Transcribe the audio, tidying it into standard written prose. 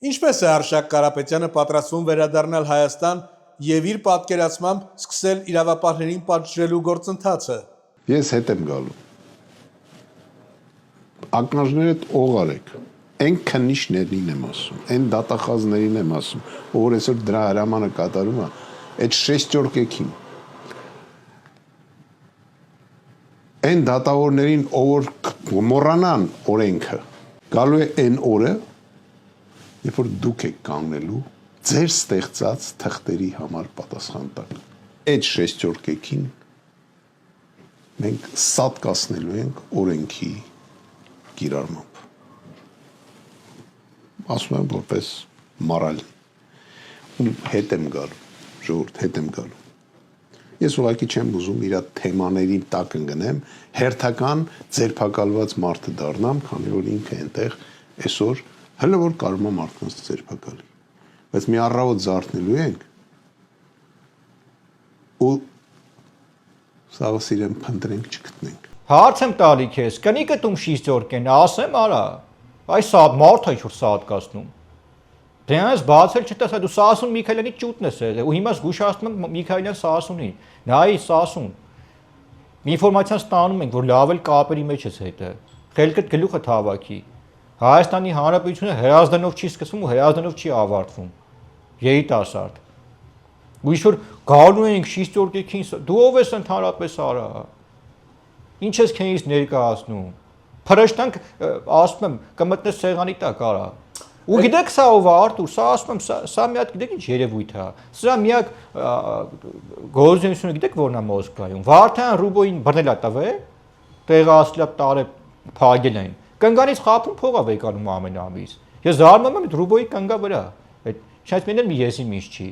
Ինչպես է Արշակ Կարապետյանը պատրաստվում վերադառնալ Հայաստան եւ իր պատկերացմամբ սկսել իրավապահներին պատժելու գործընթացը։ Ես հետ եմ գալու։ Ակնաժներդ օղարեք։ Այն քննիչներին եմ ասում, այն դատախազներին եմ ասում, որ այսօր դրա հրամանը կատարում է, այդ շեստյորկեքին։ Այն դատավորներին, ով մոռանան օրենքը, գալու է այն օրը, երբ որ դուք եք կանգնելու ձեր ստեղծած թղթերի համար պատասխան տակ։ Այդ շեստյորկեքին մենք սատկացնելու ենք օրենքի կիրառմամբ։ Ասում եմ որպես մարալ, հետ եմ գալու, ժողովուրդ, հետ եմ գալու։ Ես ուղղակի չեմ ուզում իր թեմաների տակ ընկնեմ, հերթական ձերբակալված մարդը դառնամ, քանի որ ինքը այնտեղ այսօր հələ որ կարում է մարդկանց ձերբակալի։ Բայց մի առավոտ զարթնելու ենք ու սաղս իրեն փնտրենք չգտնենք։ Հարց եմ տալի քեզ, կնիկը տում շիստյորկեն, ասեմ արա, այս սատ մարդ է որ սատկացնում։ Դե այս բացել չտեսա դու Սասուն Միքայելյանի ճուտն ես ու հիմա զգուշացնում եմ Միքայելյան Սասունին։ Նայ Սասուն։ Ինֆորմացիան ստանում ենք, որ լավ էլ կապերի մեջ ես հետը։ Խելքդ գլուխը թավակի։ Հայաստանի Հանրապետությունը հրազդանով չի սկսվում ու հրազդանով չի ավարտվում։ Երիտասարդ։ Ու ինչ որ գալու ենք շիստյորկեքին, դու ով ես ընդհանրապես արա։ Ինչ ես քեզից ներկայացնում։ Փրշտանք ասում եմ կմտնես սեղանի տակ արա։ Ու գիտեք սա ով է Արտուր, սա ասում եմ, սա մի հատ գիտեք ինչ երևույթ է։ Սրա միակ գործունեությունը գիտեք որն է Մոսկվայում։ Վարդան ռուբոյին բռնել է տվել, տեղացել է տարե փագել են։ Կնգանից խափում փող է վեկանում ամեն ամիս։ Ես զարմանում եմ այդ ռուբոյի կնգա վրա։ Այդ չայց մենալ մի եսի միշ չի։